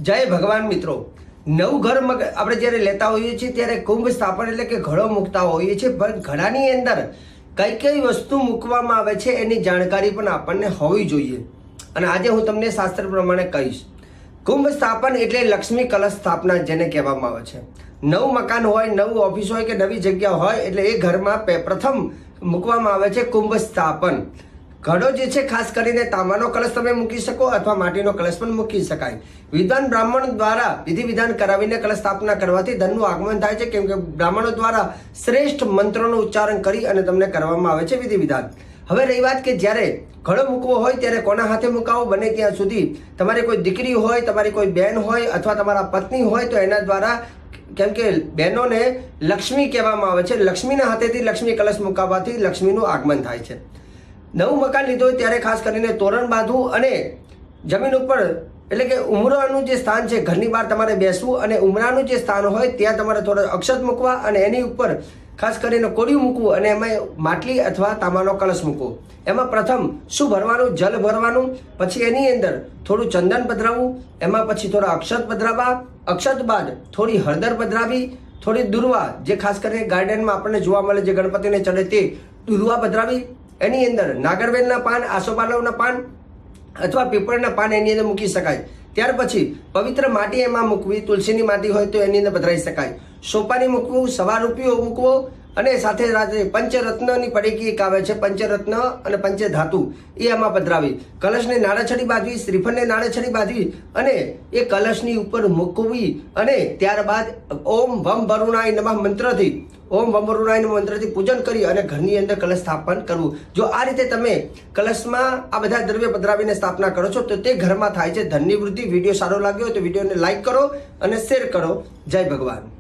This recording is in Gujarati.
જય ભગવાન મિત્રો, નવું ઘર આપણે જ્યારે લેતા હોઈએ છીએ ત્યારે કુંભ સ્થાપન એટલે કે ઘડો મૂકતા હોઈએ છીએ, પણ ઘડાની અંદર કઈ કઈ વસ્તુ મૂકવામાં આવે છે એની જાણકારી પણ આપણને હોવી જોઈએ. અને આજે હું તમને શાસ્ત્ર પ્રમાણે કહીશ. કુંભ સ્થાપન એટલે લક્ષ્મી કલશ સ્થાપના જેને કહેવામાં આવે છે. નવું મકાન હોય, નવું ઓફિસ હોય કે નવી જગ્યા હોય એટલે એ ઘરમાં પ્રથમ મૂકવામાં આવે છે કુંભ સ્થાપન. ઘડો જે છે ખાસ કરીને તાંબાનો કલશ તમે મૂકી શકો અથવા માટીનો કલશ પણ મૂકી શકાય. વિદ્વાન બ્રાહ્મણ દ્વારા વિધિ વિધાન કરાવીને કલશ સ્થાપના કરવાથી ધનનું આગમન થાય છે, કેમ કે બ્રાહ્મણો દ્વારા શ્રેષ્ઠ મંત્રોનું ઉચ્ચારણ કરી અને તમને કરવામાં આવે છે વિધિ વિધાન. હવે રહી વાત કે જ્યારે ઘડો મૂકવો હોય ત્યારે કોના હાથે મુકાવો, બને ત્યાં સુધી તમારે કોઈ દીકરી હોય, તમારી કોઈ બહેન હોય અથવા તમારા પત્ની હોય તો એના દ્વારા, કેમ કે બહેનોને લક્ષ્મી કહેવામાં આવે છે, લક્ષ્મીના હાથેથી લક્ષ્મી કલશ મુકાવવાથી લક્ષ્મીનું આગમન થાય છે. નવું મકાન લીધું હોય ત્યારે ખાસ કરીને તોરણ બાંધવું અને જમીન ઉપર એટલે કે ઉમરાનું જે સ્થાન છે ઘરની બહાર તમારે બેસવું અને ઉમરાનું જે સ્થાન હોય ત્યાં તમારે થોડા અક્ષત મૂકવા અને એની ઉપર ખાસ કરીને કોળિયું મૂકવું અને એમાં માટલી અથવા તાંબાનો કલશ મૂકવો. એમાં પ્રથમ શું ભરવાનું? જલ ભરવાનું. પછી એની અંદર થોડું ચંદન પધરાવવું, એમાં પછી થોડા અક્ષત પધરાવવા, અક્ષત બાદ થોડી હળદર પધરાવી, થોડી દુર્વા જે ખાસ કરીને ગાર્ડનમાં આપણને જોવા મળે જે ગણપતિને ચડે તે દુર્વા પધરાવી, એની અંદર નાગરવેલના પાન, આસોપાલવના પાન અથવા પીપળના પાન એની અંદર મૂકી શકાય. ત્યાર પછી પવિત્ર માટી એમાં મૂકવી, તુલસીની માટી હોય તો એની અંદર પધરાવી શકાય. સોપારી મૂકવું, સવા રૂપિયો મૂકવો અને સાથે સાથે પંચરત્નની પડીકી એક આવે છે, પંચરત્ન અને પંચધાતુ એ એમાં પધરાવી. કલશને નાળાછડી બાંધવી, શ્રીફળને નાળાછડી બાંધવી અને એ કલશની ઉપર મૂકવી અને ત્યારબાદ ઓમ વમ વરુણાય નમઃ મંત્રથી ઓમ વમ વરુણાય મંત્રથી પૂજન કરી અને ઘરની અંદર કલશ સ્થાપન કરવું. જો આ રીતે તમે કલશમાં આ બધા દ્રવ્ય પધરાવીને સ્થાપના કરો છો તો તે ઘરમાં થાય છે ધનની વૃદ્ધિ. વિડીયો સારો લાગ્યો તો વિડીયોને લાઈક કરો અને શેર કરો. જય ભગવાન.